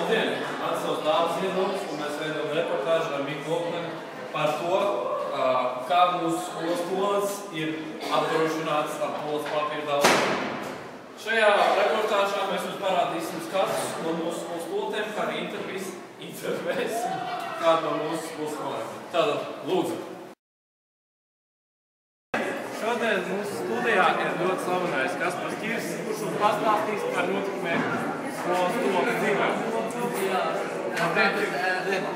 Labdien! Mans sauc Dāvis Iedonis, un mēs veidojam reportāžu ar Miku Opneni par to, kā mūsu skolas toaletes ir apdrošināts ar toaletes papīra daudzumu. Šajā reportāžā mēs jums parādīsim skatus no mūsu skolas toaletēm, kā arī intervēsim kādu no mūsu skolas skolēm. Tātad, lūdzu! Šodien mūsu studijā ir ļoti slavenais Kaspars Ķirs, kurš mums pastāstīs par notikumiem skolas toaletes dzīvē.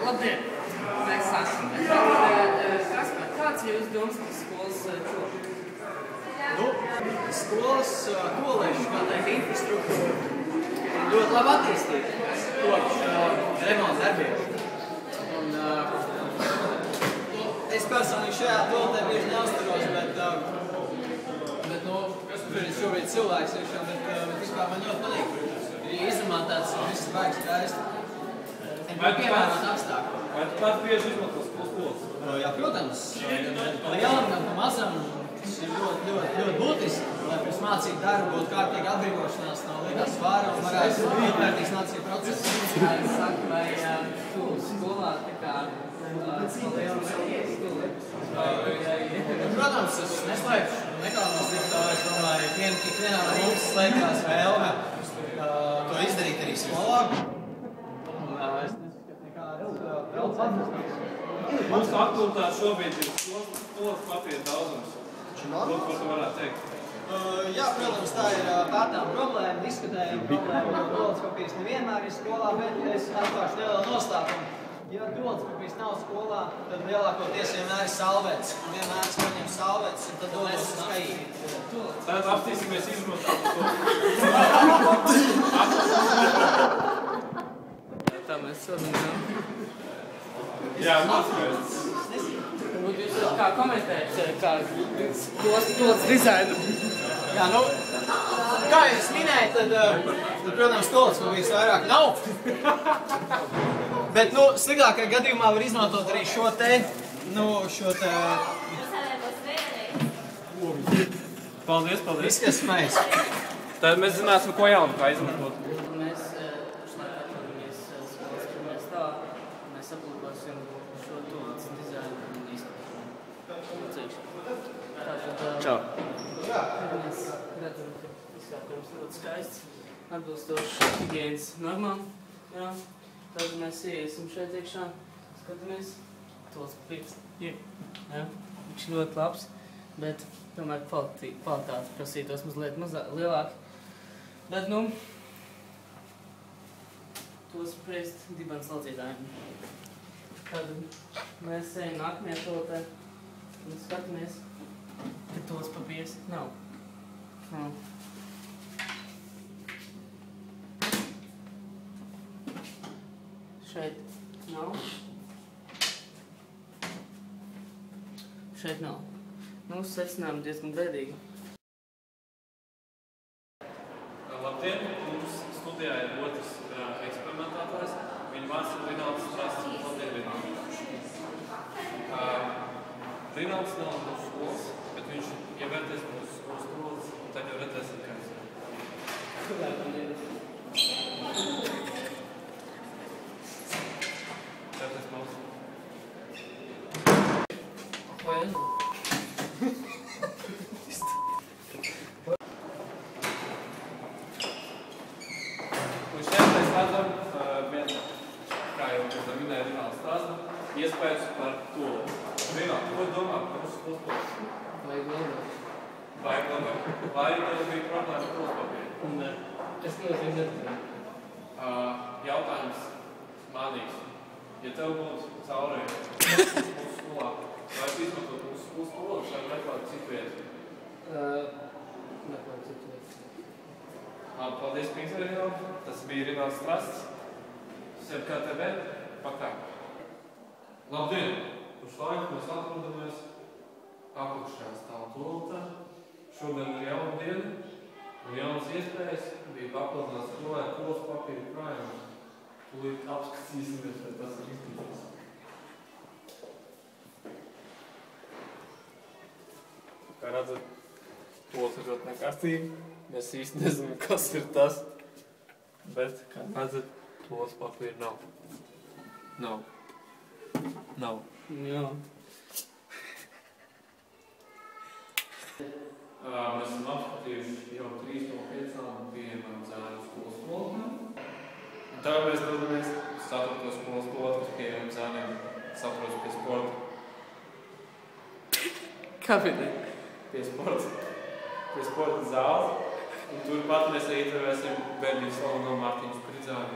Labdien! Mēs sāksim. Kaspar, kāds ir jūsu domas par skolas toaletes? Skolas toalešu, kā teikt, infrastruktūra ir ļoti labi attīstīta kopš remonta darbiem. Es personīgi šajā toaletē bieži neuzturos, bet tur ir šobrīd cilvēks iekšā, bet vispār man ļoti patīk. Ir izremontēts un viss vajag skaisti. Vai tu pats bieži izmanto skolas toaletes? Jā, protams. Pa lielam, gan pa mazam. Tas ir ļoti būtiski, lai pirms mācību darbu būtu kārtīga atbrīvošanās no liekās svāra un varētu vērtīgs mācību procesu. Es saku, vai tu skolā tā kā Protams, es neslēpšu nekādos diktāri. Es domāju, ikvienā no mums slēpjās vēlme to izdarīt arī skolā. Es neskatu nekādas vēl attīstības. Mūsu aktualitāte šobrīd ir skolas papīra daudzums. Ko tu varētu teikt? Jā, protams, tā ir pētām problēma, diskutējama problēma, jo toaletes papīrs nevienmēr ir skolā, bet es atklāšu nelielu noslēpumu. Ja toaletes papīrs nav skolā, tad lielākoties vienmēr ir salvets. Un vienmēr es paņem salvets, un tad dodas uz kaīti. Tad apstīsimies izmantot to. Tā mēs sadunām. Jā, mācīmies. Varbūt jūs kā komentējat, kā toaletes dizainu? Jā, kā jūs minējat, tad protams, toaletes papīrs vairāk nav. Bet, sliktākajā gadījumā var izmantot arī šo te. Paldies. Viskas smējas. Tad mēs zināsim, ko jaunu kā izmantot. Mēs pašlaik atrodamies skolas pirmajā stāvā. Mēs aplūkosim šo toaletes dizainu un izskatīšanu. Čau. Mēs redzam, ka izkārtojums ļoti skaists, atbilstoši higienas normām. Jā. Tad mēs ieiesim šeit iekšā, skatāmies, toaletes papīrs ir. Jā. Viņš ir ļoti labs, bet tomēr kvalitāte prasītos mazliet lielāki. Bet, toaletes papīrs dibens laucītājiem. Tad mēs ejam nākamajā toaletē un skatāmies, ka toaletes papīrs nav. Šeit nav. Secinājumi diezgan bēdīgi. Labdien! Mums studijā ir otrs eksperimentātājs. Viņa vārds ir Rinalds Strasts. Labdien, Rinalds! Rinalds nav mūsu skolas, bet viņš ievērtēs mūsu skolas toaletes, un tad jau redzēsim, kā es. Tāpēc mums. Vai es? Un šeit mēs redzam vienu, kā jau minēja Rinalds Strasts, iespējas par toaleti. Rinalds, ko domā par mūsu skolas toaletes? Vajag labāk. Vai tev bija problēma ar toaletes papīru? Nē. Es nezinu. Jautājums manīs. Ja tev būtu caurēji mūsu skolā, vai tu izmantot mūsu skolas toaletes vai meklēt citu vietu? Meklēt citu vietu. Paldies, Rinalds. Tas bija Rinalds Strasts. SEBKTV. Pakā. Labdien! Pašlaik mēs atrodamies apakšā stāv toaletē. Šodien ir jauna diena un jaunas iespējas bija papildināt cilvēku toaletes papīra krājumu. Tūlīt apskatīsimies, vai tas ir izdevies. Kā redzat, toaletes ir ļoti nekārtīgi. Mēs īsti nezinām, kas ir tas. Bet, kā redzat, skolas papīra nav. Nav. Nav. Jā. Mēs esam apskatījuši jau 3 no 5 pieejamām zēnu skolas skolotnēm. Tagad mēs dodamies 4. skolas skolotnes pieejamām zēniem saprotas pie sporta. Kāpēc? Pie sporta zāles. Un turpat mēs ieturēsim bērnības slavu no Mārtiņa Spridzāna.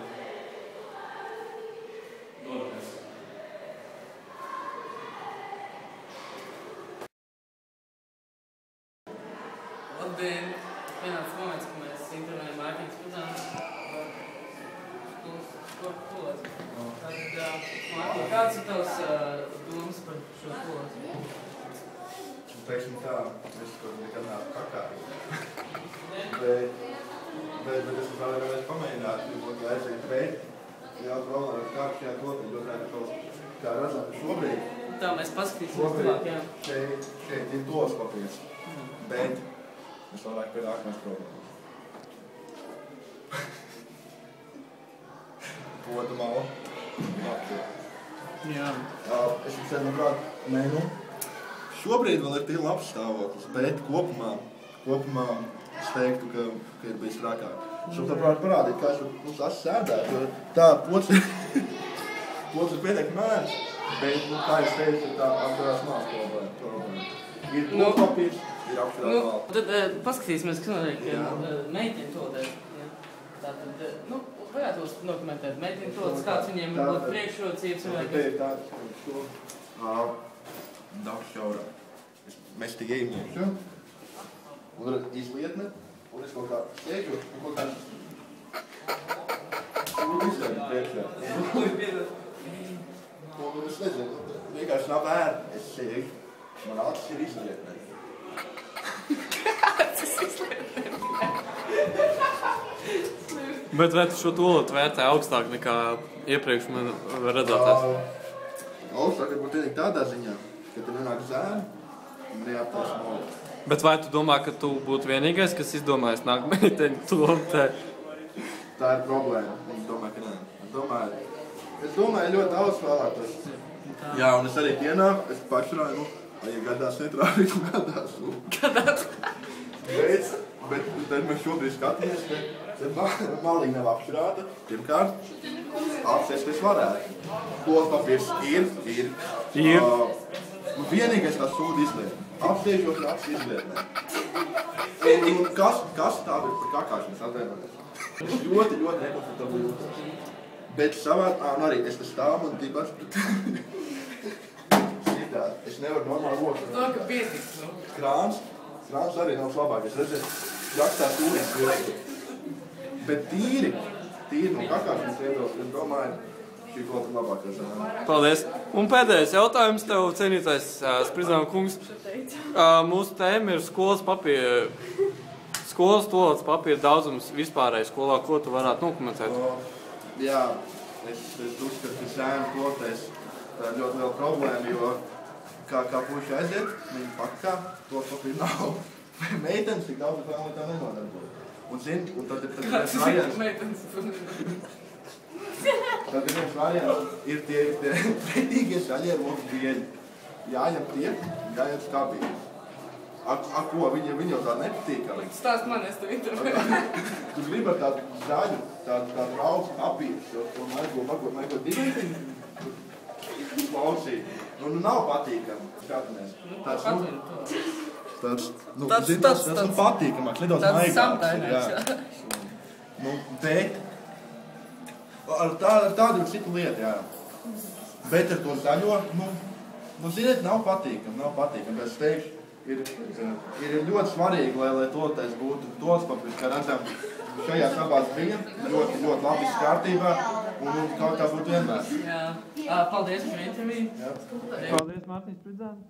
Dodamies. Labdien! Pienāca moments, ka mēs intervējam Mārtiņu Spridzānu. Skolas. Tātad, Mārtiņ, kāds ir tavs domas par šo skolas? Teiksim tā, es kaut nekad neesmu kakājis. Bet es vēlreiz pamēģinātu, jo būtu aiziet veikt. Jā, problēma ar kādu šajā klotī, ļoti redzams, kā redzam šobrīd. Tā mēs paskatīsimies tuvāk, jā. Šeit ir tos papīrs, bet es vairāk pie nākamās problēmas. Podu malu. Jā. Es jums manuprāt, šobrīd vēl ir tie labs stāvoklis, bet kopumā es teiktu, ka ir bijis trakāk. Es jums parādīt, kā es tas sēdētu, jo tā pods ir pietiek mērķis, bet, kā es teicu, tā apdarās mās problēma. Ir papīrs, ir apšķirās valsts. Tad paskatīsimies, kas notiek meitiņu todēt. Tātad, varētu dokumentēt meitiņu todas, kāds viņiem būtu priekšrocības vai kas? Tā ir šo. Daudz šaurāk. Mēs tik ejam, un ir izlietne, un es kaut kā sēžu, un kaut kā izlietne priekšā. Un es nezinu, vienkārši nav vērti, es sēžu, man acis ir izlietne. Acis izlietne? Bet vai tu šo tolot vērtē augstāk nekā iepriekš man redzētās? Augstāk ir būt tādā ziņā, ka tu nenāk zēni un neaptās moli. Bet vai tu domā, ka tu būtu vienīgais, kas izdomājas nāk meiteņu tolotē? Tā ir problēma. Es domāju, ka nē. Es domāju, ļoti daudz vēlētos. Jā, un es arī pienāku, es pašrāju, ja gadās netrāvīt, gadās. Gadās? Bet tad mēs šobrīd skatāmies, ka malī nav apšķirāta. Pirmkārt, apsēsties varētu. Skolas papīrs ir. Vienīgais tā sūda izlietne. Apsēžos un acis izlietnē. Un kas tāda ir par kakāšanas atvainoties? Es ļoti nekomfortabli jūtos. Bet savād, un arī es te stāvu un tībās. Es nevaru normāli lūgt. Tā ka pietiks, Krāns arī nav labākais. Redziet, rakstās ūdens. Bet tīri no kakāšanas viedokļa, es domāju, šī klota ir labākā zāle. Paldies. Un pēdējais jautājums tev, cienītais Spridzāna kungs. Mūsu tēma ir skolas tolats papīra daudzums vispārēji skolā. Ko tu varētu nokomentēt? Jā, es uzskatu, ka zēnu klotēs tā ir ļoti liela problēma, jo kā puiši aiziet, viņi pakā, to papīru nav. Meitenes tik daudz vēl tā nenodarbojas. Un tad ir viens variants. Tad ir viens variants, ir tie pretīgie zaļie loku bieļi. Jāņem tie, jāņem skabīgi. Ko? Viņi jau tā nepatīkami. Stāst man, es tev intervēju. Tu gribi ar tādu zaļu, tādu raudu papīru, un maigo divi. Klausīt. Nav patīkami. Skatāmies. Tas patīkamāk, nedaudz maigāks. Bet ar tādu ir cita lieta, jā. Bet ar to zaļo, ziniet, nav patīkami. Bet es teikšu, ir ļoti svarīgi, lai tolotājs būtu tos papīrs, kā redzam, šajās abās bija ļoti labi kārtībā un kaut kā būtu vienmēr. Jā. Paldies par interviju. Paldies, Mārtiņš Spridzāns.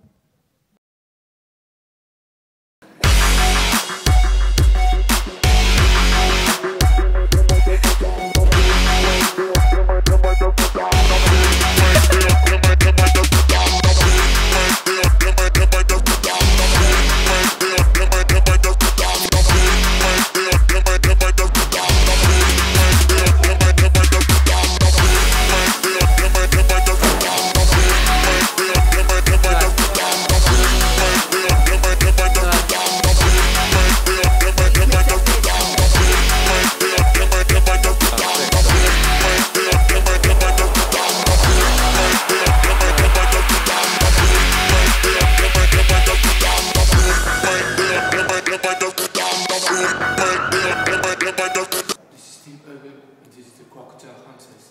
Guten Tag, Hanses.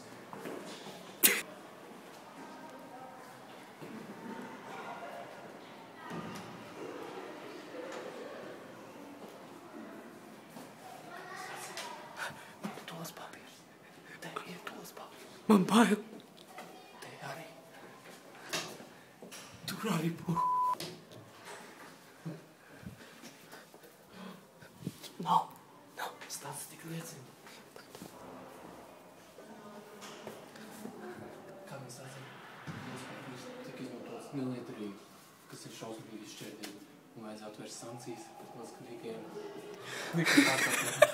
Tos papīrs. Te ir tos papīrs. Man bail. Te arī. Tur arī būs. Nav. Statistika liecina. Kā mēs redzam, tos papīrs tika izmantots neliederīgi, kas ir šausmīgi izšķērdīgi, un vajadzētu vairs sankcijas par noskanīgiem. Visu tā.